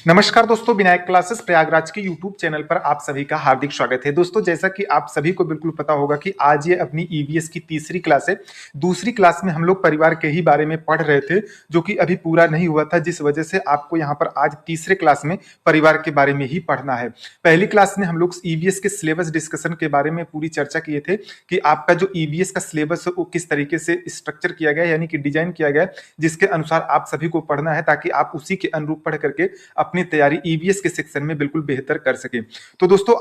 नमस्कार दोस्तों, विनायक क्लासेस प्रयागराज के यूट्यूब चैनल पर आप सभी का हार्दिक स्वागत है। दोस्तों, जैसा कि आप सभी को बिल्कुल पता होगा कि आज ये अपनी ईवीएस की तीसरी क्लास है। दूसरी क्लास में हम लोग परिवार के ही बारे में पढ़ रहे थे, जो कि अभी पूरा नहीं हुआ था, जिस वजह से आपको यहाँ पर आज तीसरे क्लास में परिवार के बारे में ही पढ़ना है। पहली क्लास में हम लोग ईवीएस के सिलेबस डिस्कशन के बारे में पूरी चर्चा किए थे कि आपका जो ईवीएस का सिलेबस है वो किस तरीके से स्ट्रक्चर किया गया है, यानी कि डिजाइन किया गया है, जिसके अनुसार आप सभी को पढ़ना है ताकि आप उसी के अनुरूप पढ़ करके अपनी तैयारी ईवीएस के सेक्शन में बिल्कुल बेहतर कर सके। तो दोस्तों,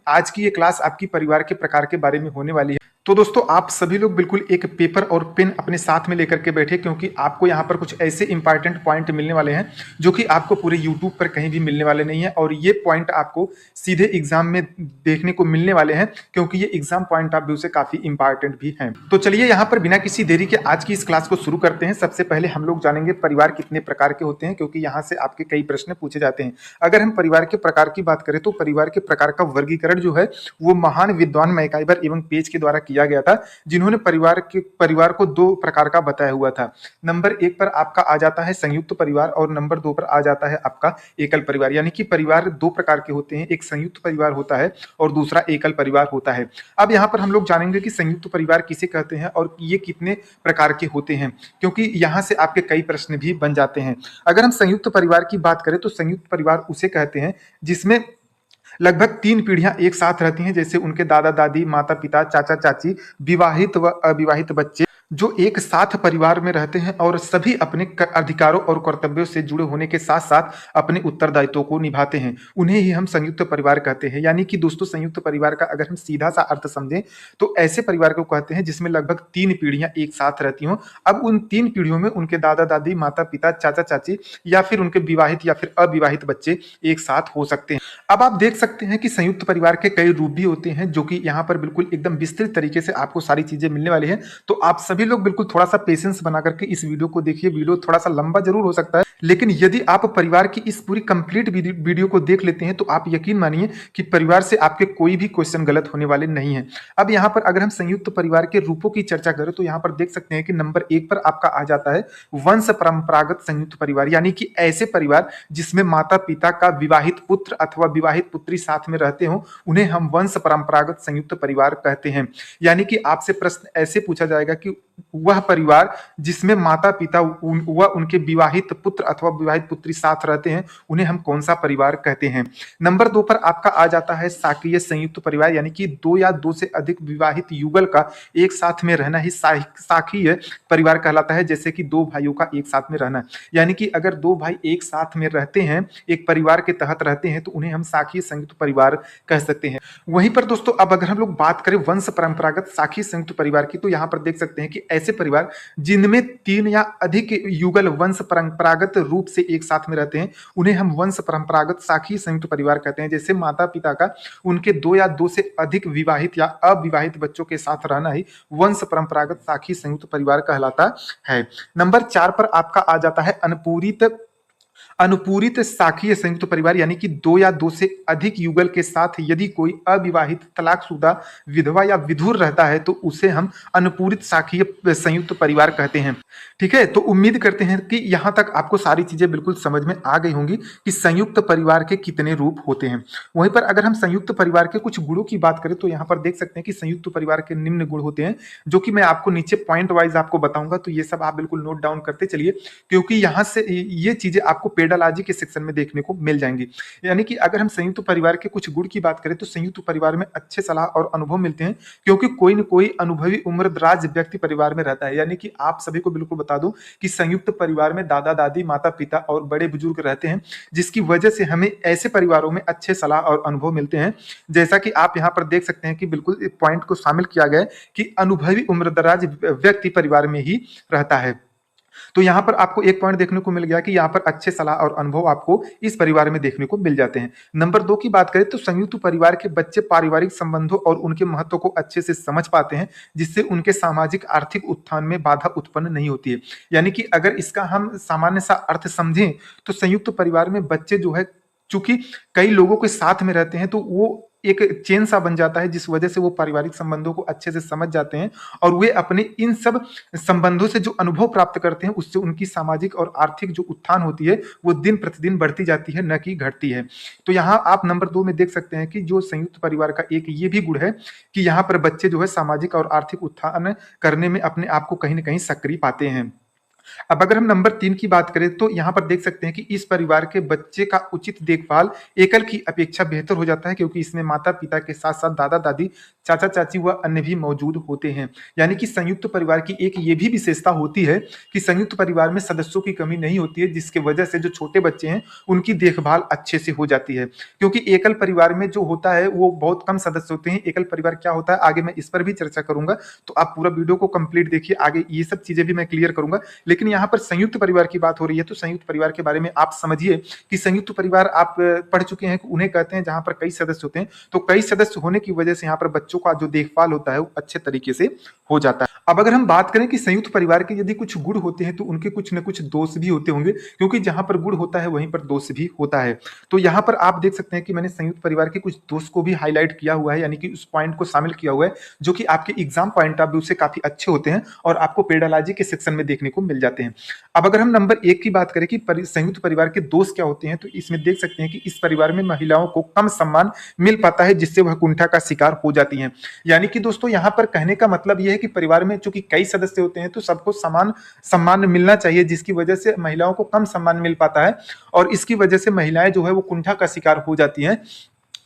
आज की ये क्लास आपकी परिवार के प्रकार के बारे में होने वाली है। तो दोस्तों, आप सभी लोग बिल्कुल एक पेपर और पेन अपने साथ में लेकर के बैठे, क्योंकि आपको यहाँ पर कुछ ऐसे इंपॉर्टेंट पॉइंट मिलने वाले हैं जो कि आपको पूरे यूट्यूब पर कहीं भी मिलने वाले नहीं है, और ये पॉइंट आपको सीधे एग्जाम में देखने को मिलने वाले हैं, क्योंकि ये एग्जाम पॉइंट ऑफ व्यू से काफी इंपॉर्टेंट भी हैं। तो चलिए यहाँ पर बिना किसी देरी के आज की इस क्लास को शुरू करते हैं। सबसे पहले हम लोग जानेंगे परिवार कितने प्रकार के होते हैं, क्योंकि यहाँ से आपके कई प्रश्न पूछे जाते हैं। अगर हम परिवार के प्रकार की बात करें तो परिवार के प्रकार का वर्गीकरण जो है वो महान विद्वान मैकाइवर एवं पेज के द्वारा किया गया था, जिन्होंने परिवार को दो प्रकार का बताया हुआ था। नंबर एक पर आपका आ जाता है संयुक्त परिवार, और नंबर दो पर आ जाता है आपका एकल परिवार। यानी कि परिवार दो प्रकार के होते हैं, एक संयुक्त परिवार होता है और दूसरा एकल परिवार होता है। अब यहाँ पर हम लोग जानेंगे कि संयुक्त परिवार किसे कहते हैं और ये कितने प्रकार के होते हैं, क्योंकि यहाँ से आपके कई प्रश्न भी बन जाते हैं। अगर हम संयुक्त परिवार की बात करें तो संयुक्त परिवार उसे कहते हैं जिसमें लगभग 3 पीढ़ियां एक साथ रहती हैं, जैसे उनके दादा दादी, माता पिता, चाचा चाची, विवाहित व अविवाहित बच्चे जो एक साथ परिवार में रहते हैं और सभी अपने अधिकारों और कर्तव्यों से जुड़े होने के साथ साथ अपने उत्तरदायित्वों को निभाते हैं। उन्हें ही हम संयुक्त परिवार कहते हैं। यानी कि दोस्तों, संयुक्त परिवार का अगर हम सीधा सा अर्थ समझें तो ऐसे परिवार को कहते हैं जिसमें लगभग 3 पीढ़ियां एक साथ रहती हों। अब उन 3 पीढ़ियों में उनके दादा दादी, माता पिता, चाचा चाची या फिर उनके विवाहित या फिर अविवाहित बच्चे एक साथ हो सकते हैं। अब आप देख सकते हैं कि संयुक्त परिवार के कई रूप भी होते हैं, जो कि यहाँ पर बिल्कुल एकदम विस्तृत तरीके से आपको सारी चीजें मिलने वाली है। तो आप सभी लोग बिल्कुल थोड़ा सा पेशेंस बना करके इस वीडियो को देखिए। वीडियो थोड़ा सा लंबा जरूर हो सकता है, लेकिन यदि आप परिवार की इस पूरी कंप्लीट वीडियो को देख लेते हैं तो आप यकीन मानिए कि परिवार से आपके कोई भी क्वेश्चन गलत होने वाले नहीं है। अब यहाँ पर अगर हम संयुक्त परिवार के रूपों की चर्चा करें तो यहाँ पर देख सकते हैं कि नंबर 1 पर आपका आ जाता है वंश परंपरागत संयुक्त परिवार। यानी कि ऐसे परिवार जिसमें माता पिता का विवाहित पुत्र अथवा विवाहित पुत्री साथ में रहते हो, उन्हें हम वंश परंपरागत संयुक्त परिवार कहते हैं। यानी कि आपसे प्रश्न ऐसे पूछा जाएगा कि वह परिवार जिसमें माता पिता व उनके विवाहित पुत्र अथवा विवाहित पुत्री साथ रहते हैं, उन्हें हम कौन सा परिवार कहते हैं। नंबर 2 पर आपका आ जाता है साक्रीय संयुक्त परिवार। यानी कि 2 या 2 से अधिक विवाहित युगल का एक साथ में रहना ही साक्रीय परिवार कहलाता है, जैसे कि 2 भाइयों का एक साथ में रहना। यानी कि अगर 2 भाई एक साथ में रहते हैं, एक परिवार के तहत रहते हैं, तो उन्हें हम साक्रीय संयुक्त परिवार कह सकते हैं। वहीं पर दोस्तों, अब अगर हम लोग बात करें वंश परंपरागत साक्रीय संयुक्त परिवार की, तो यहाँ पर देख सकते हैं कि ऐसे परिवार जिनमें 3 या अधिक युगल वंश परंपरागत रूप से एक साथ में रहते हैं, उन्हें हम वंश परंपरागत साक्रीय संयुक्त परिवार कहते हैं। जैसे माता पिता का उनके 2 या 2 से अधिक विवाहित या अविवाहित बच्चों के साथ रहना ही वंश परंपरागत साक्रीय संयुक्त परिवार कहलाता है। नंबर 4 पर आपका आ जाता है अनुपूरित साक्रीय संयुक्त परिवार। यानी कि 2 या 2 से अधिक युगल के साथ यदि कोई अविवाहित, तलाकशुदा, विधवा या विधुर रहता है, तो उसे हम अनुपूरित साक्रीय संयुक्त परिवार कहते हैं। ठीक है, तो उम्मीद करते हैं कि यहां तक आपको सारी चीजें बिल्कुल समझ में आ गई होंगी कि संयुक्त परिवार के कितने रूप होते हैं। वहीं पर अगर हम संयुक्त परिवार के कुछ गुणों की बात करें तो यहाँ पर देख सकते हैं कि संयुक्त परिवार के निम्न गुण होते हैं, जो कि मैं आपको नीचे पॉइंट वाइज आपको बताऊंगा। तो ये सब आप बिल्कुल नोट डाउन करते चलिए, क्योंकि यहाँ से ये चीजें आपको पेडालॉजी के सेक्शन में देखने को मिल जाएंगी। यानी कि अगर हम संयुक्त परिवार के कुछ गुण की बात करें तो संयुक्त परिवार में अच्छे सलाह और अनुभव मिलते हैं, क्योंकि कोई न कोई अनुभवी उम्रदराज व्यक्ति परिवार में रहता है। यानी कि आप सभी को बिल्कुल बता दूं कि संयुक्त परिवार में दादा दादी, माता पिता और बड़े बुजुर्ग रहते हैं, जिसकी वजह से हमें ऐसे परिवारों में अच्छे सलाह और अनुभव मिलते हैं। जैसा कि आप यहाँ पर देख सकते हैं कि बिल्कुल पॉइंट को शामिल किया गया है कि अनुभवी उम्रदराज व्यक्ति परिवार में ही रहता है। तो यहाँ पर आपको एक पॉइंट देखने को मिल गया कि यहाँ पर अच्छे सलाह और अनुभव आपको इस परिवार में देखने को मिल जाते हैं। नंबर 2 की बात करें तो संयुक्त परिवार के बच्चे पारिवारिक संबंधों और उनके महत्व को अच्छे से समझ पाते हैं, जिससे उनके सामाजिक आर्थिक उत्थान में बाधा उत्पन्न नहीं होती है। यानी कि अगर इसका हम सामान्य सा अर्थ समझें तो संयुक्त परिवार में बच्चे जो है चूंकि कई लोगों के साथ में रहते हैं तो वो एक चेन सा बन जाता है, जिस वजह से वो पारिवारिक संबंधों को अच्छे से समझ जाते हैं और वे अपने इन सब संबंधों से जो अनुभव प्राप्त करते हैं उससे उनकी सामाजिक और आर्थिक जो उत्थान होती है वो दिन प्रतिदिन बढ़ती जाती है, न कि घटती है। तो यहाँ आप नंबर 2 में देख सकते हैं कि जो संयुक्त परिवार का एक ये भी गुण है कि यहाँ पर बच्चे जो है सामाजिक और आर्थिक उत्थान करने में अपने आप को कहीं न कहीं सक्रिय पाते हैं। अब अगर हम नंबर 3 की बात करें तो यहाँ पर देख सकते हैं कि इस परिवार के बच्चे का उचित देखभाल एकल की अपेक्षा बेहतर हो जाता है, क्योंकि इसमें माता-पिता के साथ-साथ दादा-दादी, चाचा-चाची व अन्य भी मौजूद होते हैं। यानी कि संयुक्त परिवार की एक ये भी विशेषता होती है कि संयुक्त परिवार में सदस्यों की कमी नहीं होती है, जिसकी वजह से जो छोटे बच्चे हैं, उनकी देखभाल अच्छे से हो जाती है। क्योंकि एकल परिवार में जो होता है वो बहुत कम सदस्य होते हैं। एकल परिवार क्या होता है आगे मैं इस पर भी चर्चा करूँगा, तो आप पूरा वीडियो को कंप्लीट देखिए, आगे ये सब चीज़ें भी मैं क्लियर करूँगा। लेकिन यहाँ पर संयुक्त परिवार की बात हो रही है तो संयुक्त परिवार के बारे में आप समझिए कि संयुक्त परिवार आप पढ़ चुके हैं, उन्हें कहते हैं जहां पर कई सदस्य होते हैं। तो कई सदस्य होने की वजह से यहाँ पर बच्चों का जो देखभाल होता है वो अच्छे तरीके से हो जाता है। अब अगर हम बात करें कि संयुक्त परिवार के यदि कुछ गुण होते हैं तो उनके कुछ न कुछ दोष भी होते होंगे, क्योंकि जहां पर गुण होता है वहीं पर दोष भी होता है। तो यहाँ पर आप देख सकते हैं कि मैंने संयुक्त परिवार के कुछ दोष को भी हाईलाइट किया हुआ है, यानी कि उस पॉइंट को शामिल किया हुआ है जो कि आपके एग्जाम पॉइंट ऑफ व्यू से काफी अच्छे होते हैं और आपको पेडालॉजी के सेक्शन में देखने को मिल जाते हैं। अब अगर हम नंबर 1 की बात करें कि संयुक्त परिवार के दोष क्या होते हैं, तो इसमें देख सकते हैं कि इस परिवार में महिलाओं को कम सम्मान मिल पाता है, जिससे वह कुंठा का शिकार हो जाती हैं। यानी कि दोस्तों यहाँ पर कहने का मतलब यह है कि परिवार में चूंकि कई सदस्य होते हैं तो सबको समान सम्मान मिलना चाहिए, जिसकी वजह से महिलाओं को कम सम्मान मिल पाता है और इसकी वजह से महिलाएं जो है वो कुंठा का शिकार हो जाती हैं।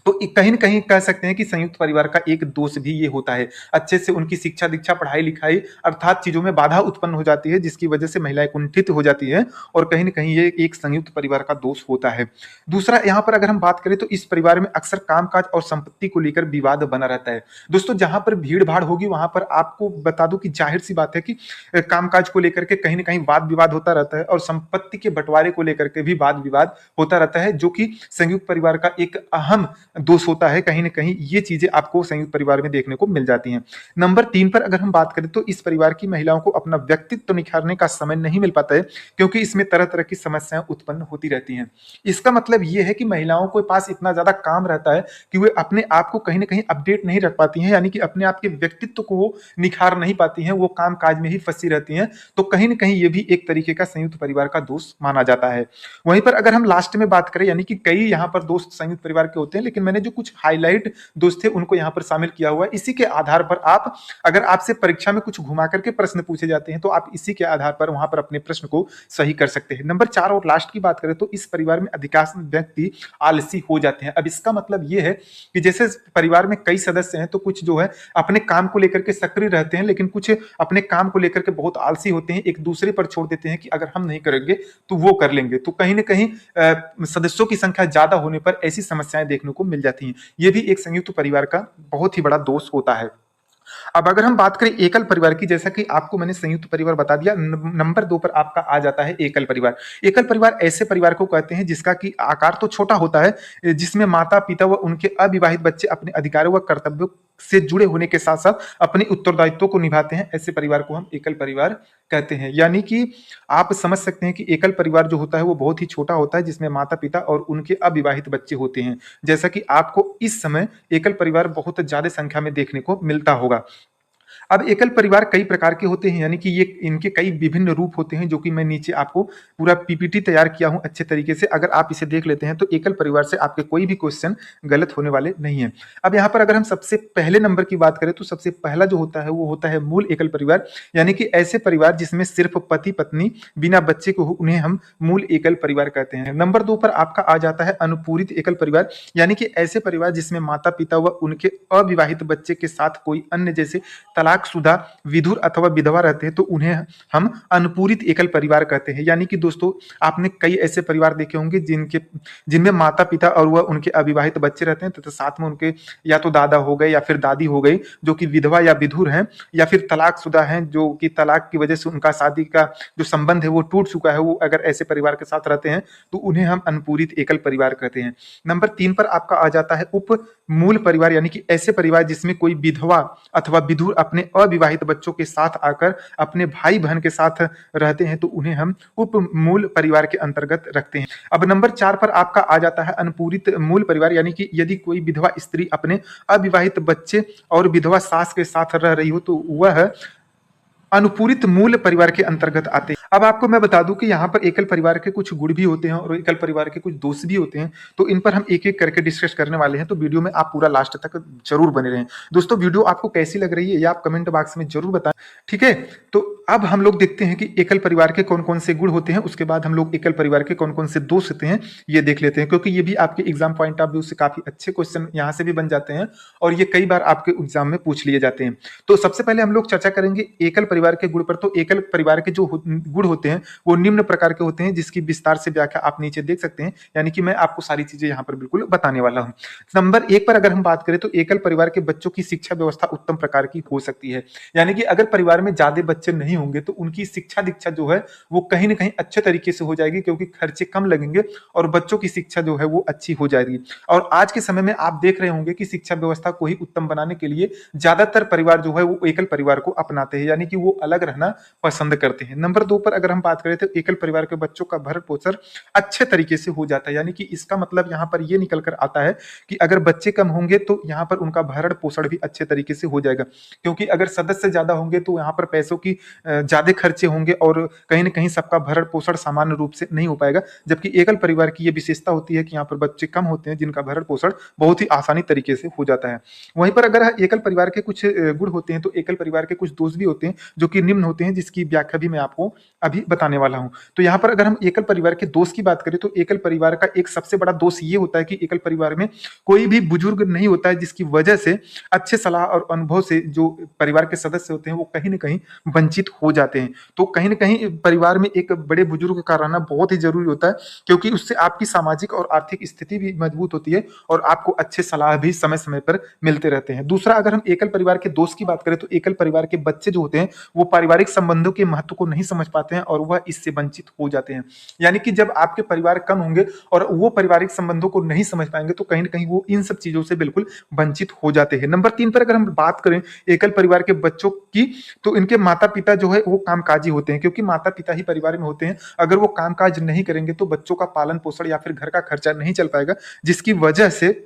तो कहीं न कहीं कह सकते हैं कि संयुक्त परिवार का एक दोष भी ये होता है। अच्छे से उनकी शिक्षा-दीक्षा, पढ़ाई-लिखाई अर्थात चीज़ों में बाधा उत्पन्न हो जाती है, जिसकी वजह से महिलाएँ कुंठित हो जाती हैं और कहीं न कहीं ये एक संयुक्त परिवार का दोष होता है। दूसरा यहाँ पर अगर हम बात करें तो इस परिवार में अक्सर काम-काज और संपत्ति को लेकर विवाद बना रहता है। दोस्तों जहाँ पर भीड़-भाड़ होगी वहाँ पर आपको बता दूँ कि ज़ाहिर-सी बात है कि काम-काज को लेकर के कहीं न कहीं वाद-विवाद होता रहता है और संपत्ति के बँटवारे को लेकर के भी वाद-विवाद होता रहता है, जो कि संयुक्त परिवार का एक अहम दोष होता है। कहीं न कहीं ये चीज़ें आपको संयुक्त परिवार में देखने को मिल जाती हैं। नंबर 3 पर अगर हम बात करें तो इस परिवार की महिलाओं को अपना व्यक्तित्व निखारने का समय नहीं मिल पाता है, क्योंकि इसमें तरह-तरह की समस्याएँ उत्पन्न होती रहती हैं। इसका मतलब ये है कि महिलाओं के पास इतना ज़्यादा काम रहता है कि वे अपने आप को कहीं न कहीं अपडेट नहीं रख पाती हैं, यानी कि अपने आप के व्यक्तित्व को वो निखार नहीं पाती हैं, वो काम-काज में ही फँसी रहती हैं। तो कहीं न कहीं ये भी एक तरीके का संयुक्त परिवार का दोष माना जाता है। वहीं पर अगर हम लास्ट में बात करें, यानी कि कई यहाँ पर दोस्त संयुक्त परिवार के होते हैं, लेकिन मैंने जो कुछ हाइलाइट दोस्त थे उनको यहाँ पर शामिल किया हुआ है। इसी के आधार पर आप अगर आपसे परीक्षा में कुछ घुमा करके प्रश्न पूछे जाते हैं तो आप इसी के आधार पर वहां पर अपने प्रश्न को सही कर सकते हैं। नंबर 4 और लास्ट की बात करें तो इस परिवार में अधिकांश व्यक्ति आलसी हो जाते हैं। अब इसका मतलब ये है कि जैसे परिवार में कई सदस्य हैं तो कुछ जो है अपने काम को लेकर के सक्रिय रहते हैं, लेकिन कुछ अपने काम को लेकर के बहुत आलसी होते हैं, एक दूसरे पर छोड़ देते हैं कि अगर हम नहीं करेंगे तो वो कर लेंगे। तो कहीं ना कहीं सदस्यों की संख्या ज्यादा होने पर ऐसी समस्याएं देखने को मिल जाती हैं। ये भी एक संयुक्त परिवार का बहुत ही बड़ा दोष होता है। अब अगर हम बात करें एकल परिवार की, जैसा कि आपको मैंने संयुक्त परिवार बता दिया, नंबर 2 पर आपका आ जाता है एकल परिवार। एकल परिवार ऐसे परिवार को कहते हैं जिसका कि आकार तो छोटा होता है, जिसमें माता पिता व उनके अविवाहित बच्चे अपने अधिकारों व कर्तव्यों से जुड़े होने के साथ साथ अपने उत्तरदायित्वों को निभाते हैं। ऐसे परिवार को हम एकल परिवार कहते हैं। यानी कि आप समझ सकते हैं कि एकल परिवार जो होता है वो बहुत ही छोटा होता है, जिसमें माता पिता और उनके अविवाहित बच्चे होते हैं। जैसा कि आपको इस समय एकल परिवार बहुत ज्यादा संख्या में देखने को मिलता होगा। अब एकल परिवार कई प्रकार के होते हैं, यानी कि ये इनके कई विभिन्न रूप होते हैं, जो कि मैं नीचे आपको पूरा पीपीटी तैयार किया हूं अच्छे तरीके से। अगर आप इसे देख लेते हैं तो एकल परिवार से आपके कोई भी क्वेश्चन गलत होने वाले नहीं है। अब यहाँ पर अगर हम सबसे पहले नंबर की बात करें तो सबसे पहला जो होता है वो होता है मूल एकल परिवार, यानी कि ऐसे परिवार जिसमें सिर्फ पति पत्नी बिना बच्चे को हो, उन्हें हम मूल एकल परिवार कहते हैं। नंबर 2 पर आपका आ जाता है अनुपूरित एकल परिवार, यानी कि ऐसे परिवार जिसमें माता पिता व उनके अविवाहित बच्चे के साथ कोई अन्य जैसे तलाकशुदा, विधुर अथवा विधवा रहते हैं तो उन्हें हम अनुपूरित एकल परिवार कहते हैं। यानी कि दोस्तों आपने कई ऐसे परिवार देखे होंगे जिनमें माता पिता और वह उनके अविवाहित बच्चे रहते हैं, तथा साथ में उनके या तो दादा हो गए या फिर दादी हो गई जो कि विधवा या विधुर हैं, या फिर तलाकशुदा हैं जो कि तलाक की वजह से उनका शादी का जो संबंध है वो टूट चुका है। वो अगर ऐसे परिवार के साथ रहते हैं तो उन्हें हम अनुपूरित एकल परिवार कहते हैं। नंबर 3 पर आपका आ जाता है उप मूल परिवार, यानी कि ऐसे परिवार जिसमें कोई विधवा अथवा विधुर अपने अविवाहित बच्चों के साथ आकर अपने भाई बहन के साथ रहते हैं तो उन्हें हम उपमूल परिवार के अंतर्गत रखते हैं। अब नंबर 4 पर आपका आ जाता है अनुपूरित मूल परिवार, यानी कि यदि कोई विधवा स्त्री अपने अविवाहित बच्चे और विधवा सास के साथ रह रही हो तो वह अनुपूरित मूल परिवार के अंतर्गत आते हैं। अब आपको मैं बता दूं कि यहाँ पर एकल परिवार के कुछ गुण भी होते हैं और एकल परिवार के कुछ दोष भी होते हैं, तो इन पर हम एक एक करके डिस्कस करने वाले हैं, तो वीडियो में आप पूरा लास्ट तक जरूर बने रहें। दोस्तों वीडियो आपको कैसी लग रही है ये आप कमेंट बॉक्स में जरूर बताएं, ठीक है। तो अब हम लोग देखते हैं कि एकल परिवार के कौन कौन से गुण होते हैं, उसके बाद हम लोग एकल परिवार के कौन कौन से दोष होते हैं ये देख लेते हैं, क्योंकि ये भी आपके एग्जाम पॉइंट ऑफ व्यू से काफी अच्छे क्वेश्चन यहाँ से भी बन जाते हैं और ये कई बार आपके एग्जाम में पूछ लिए जाते हैं। तो सबसे पहले हम लोग चर्चा करेंगे एकल परिवार के गुण पर। तो एकल परिवार के जो गुण होते हैं वो निम्न प्रकार के होते हैं, जिसकी विस्तार से व्याख्या आप नीचे देख सकते हैं, यानी कि मैं आपको सारी चीजें यहाँ पर बिल्कुल बताने वाला हूँ। नंबर 1 पर अगर हम बात करें तो एकल परिवार के बच्चों की शिक्षा व्यवस्था उत्तम प्रकार की हो सकती है, यानी कि अगर परिवार में ज्यादा बच्चे नहीं होंगे तो उनकी शिक्षा दीक्षा जो है वो कहीं ना कहीं अच्छे तरीके से हो जाएगी, क्योंकि खर्चे कम लगेंगे और बच्चों की शिक्षा जो है वो अच्छी हो जाएगी। और आज के समय में आप देख रहे होंगे कि शिक्षा व्यवस्था को ही उत्तम बनाने के लिए ज्यादातर परिवार जो है वो एकल परिवार को अपनाते हैं, यानी कि वो अलग रहना पसंद करते हैं। नंबर 2 पर अगर हम बात करें तो एकल परिवार के बच्चों का भरण पोषण अच्छे तरीके से हो जाता है, यानी कि इसका मतलब यहाँ पर ये निकल कर आता है कि अगर बच्चे कम होंगे तो यहाँ पर उनका भरण पोषण भी अच्छे तरीके से हो जाएगा, क्योंकि अगर सदस्य ज्यादा होंगे तो यहाँ पर पैसों की ज्यादा खर्चे होंगे और कहीं ना कहीं सबका भरण पोषण सामान्य रूप से नहीं हो पाएगा। जबकि एकल परिवार की ये विशेषता होती है कि यहाँ पर बच्चे कम होते हैं जिनका भरण पोषण बहुत ही आसानी तरीके से हो जाता है। वहीं पर अगर एकल परिवार के कुछ गुण होते हैं तो एकल परिवार के कुछ दोष भी होते हैं जो कि निम्न होते हैं, जिसकी व्याख्या भी मैं आपको अभी बताने वाला हूं। तो यहाँ पर अगर हम एकल परिवार के दोष की बात करें तो एकल परिवार का एक सबसे बड़ा दोष ये होता है कि एकल परिवार में कोई भी बुजुर्ग नहीं होता है, जिसकी वजह से अच्छे सलाह और अनुभव से जो परिवार के सदस्य होते हैं वो कहीं ना कहीं वंचित हो जाते हैं। तो कहीं ना कहीं परिवार में एक बड़े बुजुर्ग का रहना बहुत ही जरूरी होता है, क्योंकि उससे आपकी सामाजिक और आर्थिक स्थिति भी मजबूत होती है और आपको अच्छे सलाह भी समय समय पर मिलते रहते हैं। दूसरा, अगर हम एकल परिवार के दोष की बात करें तो एकल परिवार के बच्चे जो होते हैं वो पारिवारिक संबंधों के महत्व को नहीं समझ पाते हैं और वह इससे वंचित हो जाते हैं। यानी कि जब आपके परिवार कम होंगे और वो पारिवारिक संबंधों को नहीं समझ पाएंगे तो कहीं ना कहीं वो इन सब चीजों से बिल्कुल वंचित हो जाते हैं। नंबर 3 पर अगर हम बात करें एकल परिवार के बच्चों की, तो इनके माता पिता जो है वो कामकाजी होते हैं, क्योंकि माता पिता ही परिवार में होते हैं। अगर वो कामकाज नहीं करेंगे तो बच्चों का पालन पोषण या फिर घर का खर्चा नहीं चल पाएगा, जिसकी वजह से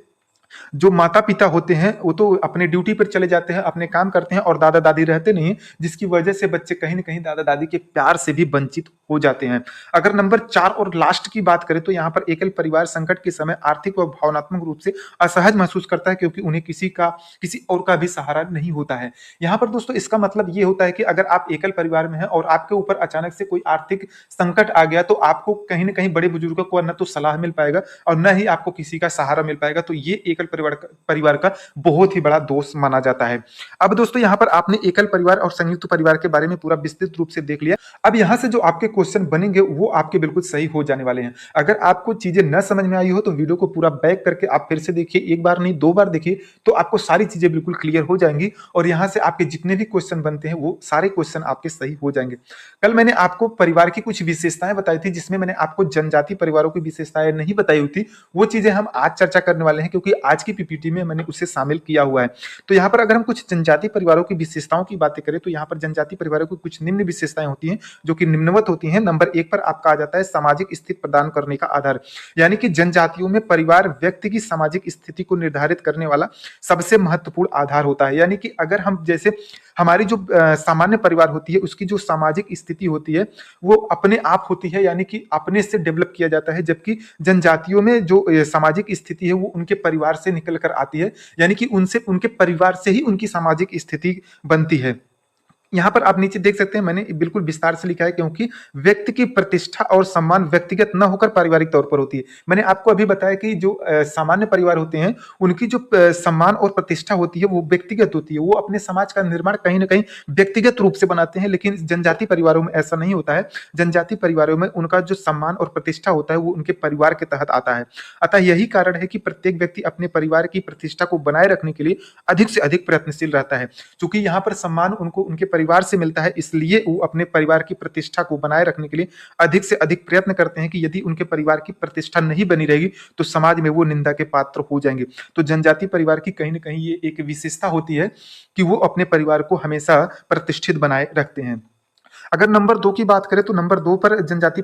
जो माता पिता होते हैं वो तो अपने ड्यूटी पर चले जाते हैं, अपने काम करते हैं और दादा दादी रहते नहीं, जिसकी वजह से बच्चे कहीं ना कहीं दादा दादी के प्यार से भी वंचित हो जाते हैं। अगर नंबर 4 और लास्ट की बात करें तो यहाँ पर एकल परिवार संकट के समय आर्थिक व भावनात्मक रूप से असहज महसूस करता है, क्योंकि उन्हें किसी और का भी सहारा नहीं होता है। यहाँ पर दोस्तों इसका मतलब ये होता है कि अगर आप एकल परिवार में हैं और आपके ऊपर अचानक से कोई आर्थिक संकट आ गया तो आपको कहीं ना कहीं बड़े बुजुर्गों को न तो सलाह मिल पाएगा और न ही आपको किसी का सहारा मिल पाएगा। तो ये एकल परिवार का बहुत ही बड़ा दोष माना जाता है। अब दोस्तों यहाँ पर आपने एकल परिवार और संयुक्त परिवार के बारे में पूरा विस्तृत रूप से देख लिया। अब यहाँ से जो आपके क्वेश्चन बनेंगे वो आपके बिल्कुल सही हो जाने वाले हैं। अगर आपको चीजें न समझ में आई हो तो वीडियो को पूरा बैक करके आप फिर से देखिए, एक बार नहीं 2 बार देखिए, तो आपको सारी चीजें बिल्कुल क्लियर हो जाएंगी और यहाँ से आपके जितने भी क्वेश्चन बनते हैं वो सारे क्वेश्चन आपके सही हो जाएंगे। कल मैंने आपको परिवार की कुछ विशेषताएं बताई थी, जिसमें मैंने आपको जनजाति परिवारों की विशेषताएं नहीं बताई हुई थी, वो चीजें हम आज चर्चा करने वाले हैं, क्योंकि आज की पीपीटी में मैंने उसे शामिल किया हुआ है। तो यहाँ पर अगर हम कुछ जनजाति परिवारों की विशेषताओं की बातें करें तो यहाँ पर जनजाति परिवारों की कुछ निम्न विशेषताएं होती हैं जो कि निम्नवत होती हैं। नंबर 1 पर आपका आ जाता है सामाजिक स्थिति प्रदान करने का आधार, यानी कि जनजातियों में परिवार व्यक्ति की सामाजिक स्थिति को निर्धारित करने वाला सबसे महत्वपूर्ण आधार होता है। यानी कि अगर हम जैसे हमारी जो सामान्य परिवार होती है उसकी जो सामाजिक स्थिति होती है वो अपने आप होती है, यानी कि अपने से डेवलप किया जाता है, जबकि जनजातियों में जो सामाजिक स्थिति है वो उनके परिवार से निकल कर आती है, यानी कि उनसे उनके परिवार से ही उनकी सामाजिक स्थिति बनती है। यहाँ पर आप नीचे देख सकते हैं मैंने बिल्कुल विस्तार से लिखा है, क्योंकि व्यक्ति की प्रतिष्ठा और सम्मान व्यक्तिगत न होकर पारिवारिक तौर पर होती है। मैंने आपको अभी बताया कि जो सामान्य परिवार होते हैं उनकी जो सम्मान और प्रतिष्ठा होती है वो व्यक्तिगत होती है, वो अपने समाज का निर्माण कहीं ना कहीं व्यक्तिगत रूप से बनाते हैं। लेकिन जनजाति परिवारों में ऐसा नहीं होता है। जनजाति परिवारों में उनका जो सम्मान और प्रतिष्ठा होता है वो उनके परिवार के तहत आता है। अतः यही कारण है कि प्रत्येक व्यक्ति अपने परिवार की प्रतिष्ठा को बनाए रखने के लिए अधिक से अधिक प्रयत्नशील रहता है, क्योंकि यहाँ पर सम्मान उनको उनके परिवार से मिलता है, इसलिए वो अपने परिवार की प्रतिष्ठा को बनाए रखने के लिए अधिक से अधिक प्रयत्न करते हैं कि यदि उनके परिवार की प्रतिष्ठा नहीं बनी रहेगी तो समाज में वो निंदा के पात्र हो जाएंगे। तो जनजातीय परिवार की कहीं ना कहीं ये एक विशेषता होती है कि वो अपने परिवार को हमेशा प्रतिष्ठित बनाए रखते हैं। अगर नंबर 2 की बात करें तो नंबर 2 पर जनजातीय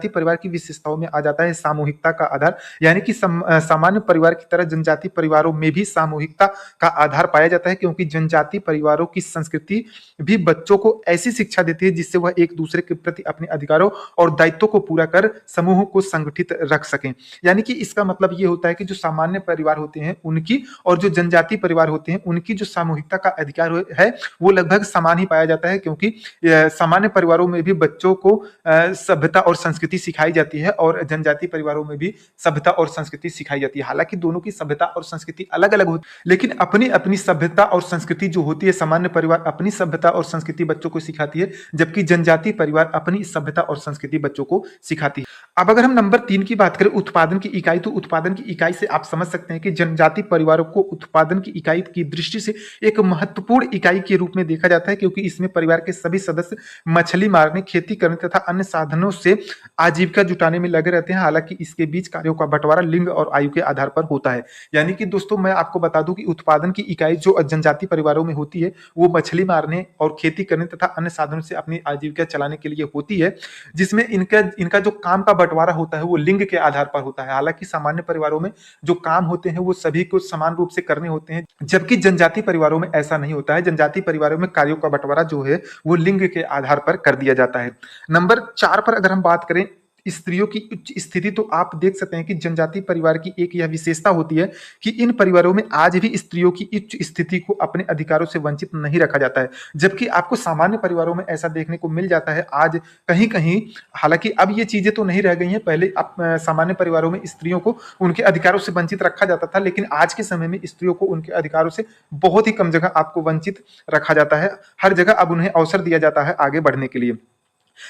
परिवार की विशेषताओं में आ जाता है सामूहिकता का आधार। यानी कि सामान्य परिवार की तरह जनजातीय परिवारों में भी सामूहिकता का आधार पाया जाता है, क्योंकि जनजातीय परिवारों की संस्कृति भी बच्चों को ऐसी शिक्षा देती है जिससे वह एक दूसरे के प्रति अपने अधिकारों और दायित्वों को पूरा कर समूह को संगठित रख सकें। यानी कि इसका मतलब ये होता है कि जो सामान्य परिवार होते हैं उनकी और जो जनजातीय परिवार होते हैं उनकी जो सामूहिकता का अधिकार है वो लगभग समान ही पाया जाता है, क्योंकि सामान्य परिवारों में भी बच्चों को सभ्यता और संस्कृति सिखाई जाती है और जनजातीय परिवारों में भी सभ्यता और संस्कृति सिखाई जाती है। हालांकि दोनों की सभ्यता और संस्कृति अलग अलग होती है, लेकिन अपनी अपनी सभ्यता और संस्कृति जो होती है, सामान्य परिवार अपनी सभ्यता और संस्कृति बच्चों को सिखाती है, जबकि जनजातीय परिवार अपनी सभ्यता और संस्कृति बच्चों को सिखाती है। अब अगर हम नंबर 3 की बात करें उत्पादन की इकाई, तो उत्पादन की इकाई से आप समझ सकते हैं कि जनजातीय परिवारों को उत्पादन की इकाई की दृष्टि से एक महत्वपूर्ण इकाई के रूप में देखा जाता है, क्योंकि इसमें परिवार के सभी सदस्य मछली मारने, खेती करने तथा अन्य साधनों से आजीविका जुटाने में लगे रहते हैं। हालांकि इसके बीच कार्यों का बंटवारा लिंग और आयु के आधार पर होता है। यानी कि दोस्तों मैं आपको बता दूं कि उत्पादन की इकाई जो जनजातीय परिवारों में होती है वो मछली मारने और खेती करने तथा अन्य साधनों से अपनी आजीविका चलाने के लिए होती है, जिसमें इनका जो काम का बंटवारा होता है वो लिंग के आधार पर होता है। हालांकि सामान्य परिवारों में जो काम होते हैं वो सभी को समान रूप से करने होते हैं, जबकि जनजातीय परिवारों में ऐसा नहीं होता है। जनजातीय परिवारों में कार्यों का बंटवारा जो है वो लिंग के आधार पर कर दिया जाता है। नंबर 4 पर अगर हम बात करें स्त्रियों की उच्च स्थिति, तो आप देख सकते हैं कि जनजातीय परिवार की एक यह विशेषता होती है कि इन परिवारों में आज भी स्त्रियों की उच्च स्थिति को अपने अधिकारों से वंचित नहीं रखा जाता है, जबकि आपको सामान्य परिवारों में ऐसा देखने को मिल जाता है आज कहीं कहीं। हालांकि अब ये चीजें तो नहीं रह गई हैं, पहले सामान्य परिवारों में स्त्रियों को उनके अधिकारों से वंचित रखा जाता था, लेकिन आज के समय में स्त्रियों को उनके अधिकारों से बहुत ही कम जगह आपको वंचित रखा जाता है। हर जगह अब उन्हें अवसर दिया जाता है आगे बढ़ने के लिए।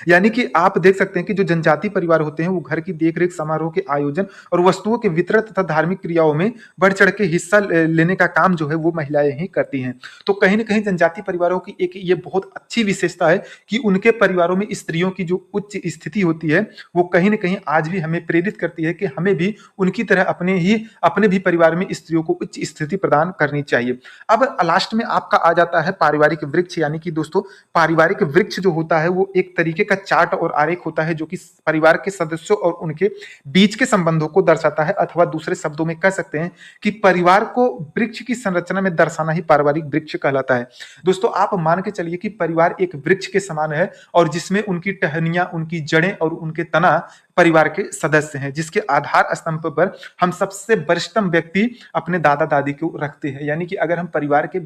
यानी कि आप देख सकते हैं कि जो जनजातीय परिवार होते हैं वो घर की देखरेख, समारोह के आयोजन और वस्तुओं के वितरण तथा धार्मिक क्रियाओं में बढ़ चढ़ के हिस्सा लेने का काम जो है वो महिलाएं ही करती हैं। तो कहीं ना कहीं जनजातीय परिवारों की एक ये बहुत अच्छी विशेषता है कि उनके परिवारों में स्त्रियों की जो उच्च स्थिति होती है वो कहीं ना कहीं आज भी हमें प्रेरित करती है कि हमें भी उनकी तरह अपने भी परिवार में स्त्रियों को उच्च स्थिति प्रदान करनी चाहिए। अब लास्ट में आपका आ जाता है पारिवारिक वृक्ष। यानी कि दोस्तों पारिवारिक वृक्ष जो होता है वो एक तरीके का चार्ट और आरेख होता है जो कि परिवार के सदस्यों और उनके बीच के संबंधों को दर्शाता है, अथवा दूसरे शब्दों में कह सकते हैं कि परिवार को वृक्ष की संरचना में दर्शाना ही पारिवारिक वृक्ष कहलाता है। दोस्तों आप मान के चलिए कि परिवार एक वृक्ष के समान है और जिसमें उनकी टहनियां, उनकी जड़ें और उनके तना परिवार के सदस्य हैं, जिसके आधार स्तंभ पर हम सबसे वरिष्ठतम व्यक्ति अपने दादा दादी को रखते हैं। यानी कि अगर हम परिवार के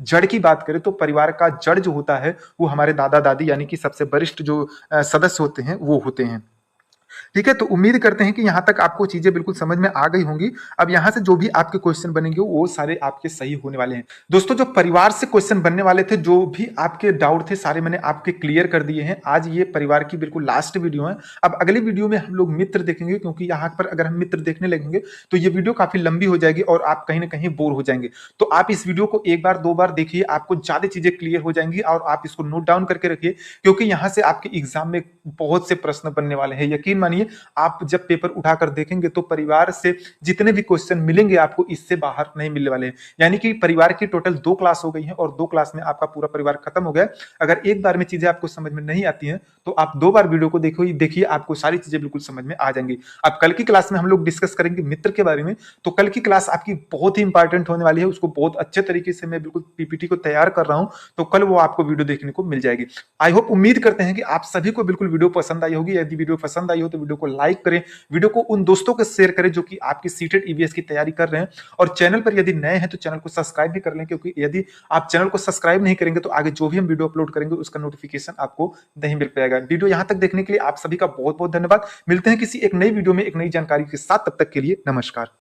जड़ की बात करें तो परिवार का जड़ जो होता है वो हमारे दादा दादी यानी कि सबसे वरिष्ठ जो सदस्य होते हैं वो होते हैं। ठीक है, तो उम्मीद करते हैं कि यहाँ तक आपको चीजें बिल्कुल समझ में आ गई होंगी। अब यहाँ से जो भी आपके क्वेश्चन बनेंगे वो सारे आपके सही होने वाले हैं। दोस्तों जो परिवार से क्वेश्चन बनने वाले थे, जो भी आपके डाउट थे सारे मैंने आपके क्लियर कर दिए हैं। आज ये परिवार की बिल्कुल लास्ट वीडियो है। अब अगली वीडियो में हम लोग मित्र देखेंगे, क्योंकि यहाँ पर अगर हम मित्र देखने लगेंगे तो ये वीडियो काफी लंबी हो जाएगी और आप कहीं ना कहीं बोर हो जाएंगे। तो आप इस वीडियो को एक बार दो बार देखिए, आपको ज्यादा चीजें क्लियर हो जाएंगी और आप इसको नोट डाउन करके रखिए, क्योंकि यहाँ से आपके एग्जाम में बहुत से प्रश्न बनने वाले हैं। यकीन मानिए आप जब पेपर उठाकर देखेंगे तो परिवार से जितने भी क्वेश्चन मिलेंगे आपको इससे बाहर नहीं मिलने वाले हैं। यानी कि परिवार की टोटल 2 क्लास हो गई हैं और 2 क्लास में आपका पूरा परिवार खत्म हो गया। अगर एक बार में चीजें आपको समझ में नहीं आती हैं तो आप 2 बार वीडियो को देखिए, आपको सारी चीजें बिल्कुल समझ में आ जाएंगी। अब कल की क्लास में हम लोग डिस्कस करेंगे मित्र के बारे में। तो कल की क्लास आपकी बहुत ही इंपॉर्टेंट होने वाली है, उसको बहुत अच्छे तरीके से मैं बिल्कुल पीपीटी को तैयार कर रहा हूं, तो कल वो आपको वीडियो देखने को मिल जाएगी। आई होप, उम्मीद करते हैं कि आप सभी को बिल्कुल वीडियो पसंद आई होगी। यदि वीडियो पसंद आई हो तो वीडियो को लाइक करें, वीडियो को उन दोस्तों को शेयर करें जो कि आपकी सीटेट ईवीएस की तैयारी कर रहे हैं, और चैनल पर यदि नए हैं तो चैनल को सब्सक्राइब भी कर लें, क्योंकि यदि आप चैनल को सब्सक्राइब नहीं करेंगे तो आगे जो भी हम वीडियो अपलोड करेंगे उसका नोटिफिकेशन आपको नहीं मिल पाएगा। वीडियो यहां तक देखने के लिए आप सभी का बहुत बहुत धन्यवाद। मिलते हैं किसी एक नई वीडियो में एक नई जानकारी के साथ, तब तक के लिए नमस्कार।